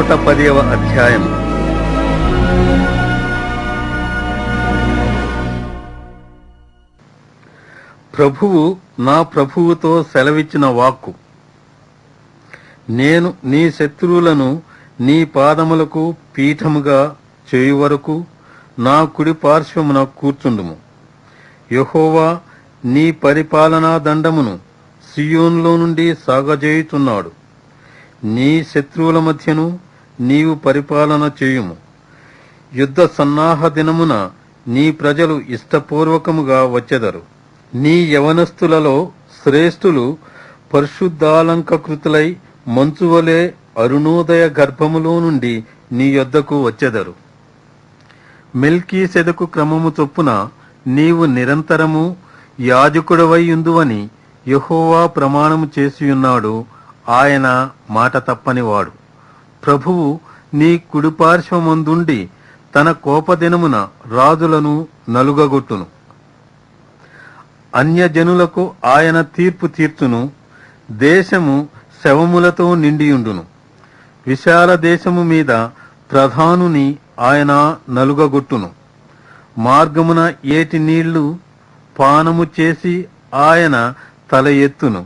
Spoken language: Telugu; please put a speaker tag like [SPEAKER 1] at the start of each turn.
[SPEAKER 1] 110వ అధ్యాయం. ప్రభువు నా ప్రభువుతో సెలవిచ్చిన వాక్కు: నేను నీ శత్రువులను నీ పాదములకు పీఠముగా చేయు వరకు నా కుడి పార్శ్వమున కూర్చుండుము. యెహోవా నీ పరిపాలనా దండమును సియోనులో నుండి సాగజేయుచున్నాడు. నీ శత్రువుల మధ్యను నీవు పరిపాలన చేయుము. యుద్ధ సన్నాహ దినమున నీ ప్రజలు ఇష్టపూర్వకముగా వచ్చెదరు. నీ యవనస్తులలో శ్రేష్ఠులు పరిశుద్ధాలంకృతులై మంచువలే అరుణోదయ గర్భములో నుండి నీ యొద్దకు వచ్చెదరు. మెల్కీసెదకు క్రమము చొప్పున నీవు నిరంతరము యాజకుడవై యుందువని యెహోవా ప్రమాణము చేసియున్నాడు. ఆయన మాట తప్పనివాడు. ప్రభువు నీ కుడిపార్శ్వమందుండి తన కోపదినమున రాజులను నలుగగొట్టును. అన్యజనులకు ఆయన తీర్పు తీర్చును. దేశము శవములతో నిండియుండును. విశాల దేశము మీద ప్రధానుని ఆయన నలుగగొట్టును. మార్గమున ఏటి నీళ్లు పానము చేసి ఆయన తల ఎత్తును.